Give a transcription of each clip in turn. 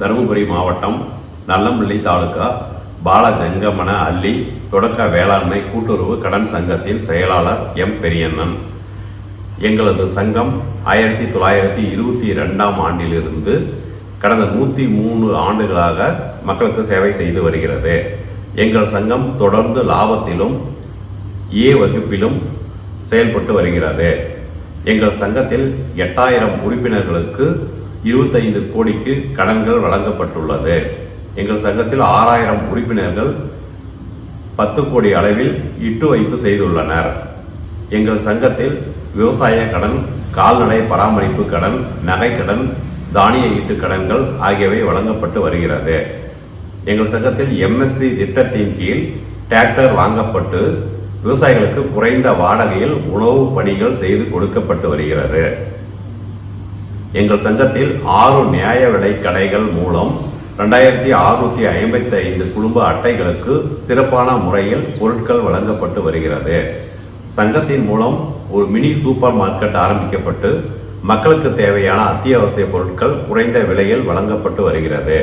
தருமபுரி மாவட்டம் நல்லம்பிள்ளை தாலுகா பாலஜங்கமன அள்ளி தொடக்க வேளாண்மை கூட்டுறவு கடன் சங்கத்தின் செயலாளர் எம் பெரியண்ணன். எங்களது சங்கம் 1922ஆம் ஆண்டிலிருந்து கடந்த 103 ஆண்டுகளாக மக்களுக்கு சேவை செய்து வருகிறது. எங்கள் சங்கம் தொடர்ந்து லாபத்திலும் ஏ வகுப்பிலும் செயல்பட்டு வருகிறது. எங்கள் சங்கத்தில் 8000 உறுப்பினர்களுக்கு 25 கோடிக்கு கடன்கள் வழங்கப்பட்டுள்ளது. எங்கள் சங்கத்தில் 6000 உறுப்பினர்கள் 10 கோடி அளவில் இட்டு வைப்பு செய்துள்ளனர். எங்கள் சங்கத்தில் விவசாய கடன், கால்நடை பராமரிப்பு கடன், நகை கடன், தானிய ஈட்டு கடன்கள் ஆகியவை வழங்கப்பட்டு வருகிறது. எங்கள் சங்கத்தில் எம்எஸ்சி திட்டத்தின் கீழ் டிராக்டர் வாங்கப்பட்டு விவசாயிகளுக்கு குறைந்த வாடகையில் உணவு பணிகள் செய்து கொடுக்கப்பட்டு வருகிறது. எங்கள் சங்கத்தில் 6 நியாய விலை கடைகள் மூலம் 2655 குடும்ப அட்டைகளுக்கு சிறப்பான முறையில் பொருட்கள் வழங்கப்பட்டு வருகிறது. சங்கத்தின் மூலம் ஒரு மினி சூப்பர் மார்க்கெட் ஆரம்பிக்கப்பட்டு மக்களுக்கு தேவையான அத்தியாவசிய பொருட்கள் குறைந்த விலையில் வழங்கப்பட்டு வருகிறது.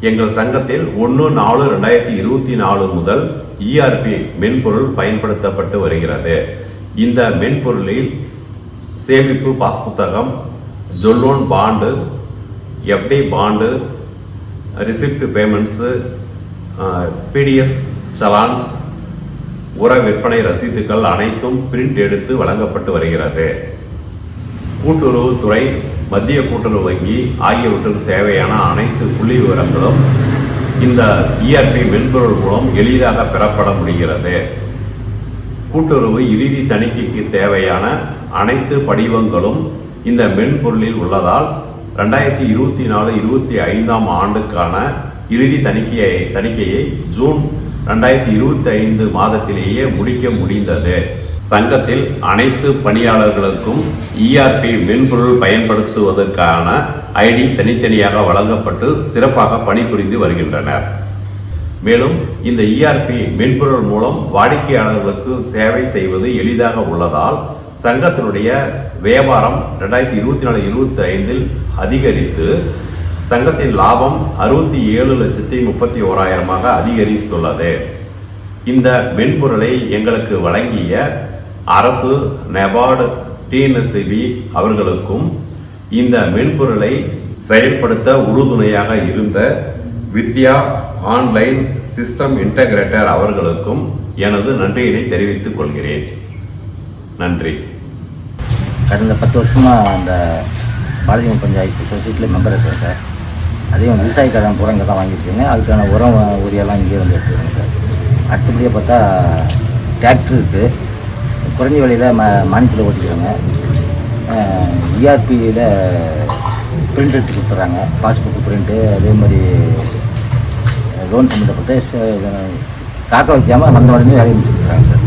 எங்கள் சங்கத்தில் 1/4/2024 முதல் இஆர்பி மென்பொருள் பயன்படுத்தப்பட்டு வருகிறது. இந்த மென்பொருளில் சேமிப்பு பாஸ் புத்தகம், ஜொல்லோன் bond, FD bond, receipt payments, TDS challans, உர விற்பனை ரசீதுகள் அனைத்தும் பிரிண்ட் எடுத்து வழங்கப்பட்டு வருகிறது. கூட்டுறவுத்துறை, மத்திய கூட்டுறவு வங்கி ஆகியவற்றுக்கு தேவையான அனைத்து புள்ளி விவரங்களும் இந்த இஆர்பி மென்பொருள் மூலம் எளிதாக பெறப்பட முடிகிறது. கூட்டுறவு இறுதி தணிக்கைக்கு தேவையான அனைத்து படிவங்களும் இந்த மென்பொருளில் உள்ளதால் 2024-25ஆம் ஆண்டுக்கான இறுதி தணிக்கையை ஜூன் 2025 மாதத்திலேயே முடிக்க முடிந்தது. சங்கத்தில் அனைத்து பணியாளர்களுக்கும் இஆர்பி மென்பொருள் பயன்படுத்துவதற்கான ஐடி தனித்தனியாக வழங்கப்பட்டு சிறப்பாக பணிபுரிந்து வருகின்றனர். மேலும் இந்த இஆர்பி மென்பொருள் மூலம் வாடிக்கையாளர்களுக்கு சேவை செய்வது எளிதாக உள்ளதால் சங்கத்தினுடைய வியாபாரம் 2024-25இல் அதிகரித்து சங்கத்தின் லாபம் 67,31,000 அதிகரித்துள்ளது. இந்த மென்பொருளை எங்களுக்கு வழங்கிய அரசு, நெபார்டு, டிஎன்எஸ்சிபி அவர்களுக்கும் இந்த மென்பொருளை செயல்படுத்த உறுதுணையாக இருந்த வித்யா ஆன்லைன் சிஸ்டம் இன்டகிரேட்டர் அவர்களுக்கும் எனது நன்றியினை தெரிவித்துக் கொள்கிறேன். நன்றி. கடந்த 10 வருஷமாக அந்த பாரதிய பஞ்சாயத்து சொசைட்டியில் மெம்பர் இருக்கேன் சார். அதையும் விவசாய கடன் பூரா இங்கே தான் வாங்கியிருக்கேங்க. அதுக்கான உரம் உரியெல்லாம் இங்கே வந்து எடுத்துருக்கேங்க சார். அடுத்தபடியாக பார்த்தா டிராக்டர் இருக்குது, குறைஞ்ச விலையில் மானியத்தில் ஓட்டிக்கிறாங்க. இஆர்பியில் பிரிண்ட் எடுத்து கொடுத்துட்றாங்க, பாஸ்புக் பிரிண்ட்டு. அதே மாதிரி லோன் சம்மந்தப்பட்ட காக்க வைக்காமல் வந்த உடனே வேலையை முடிச்சு கொடுக்குறாங்க சார்.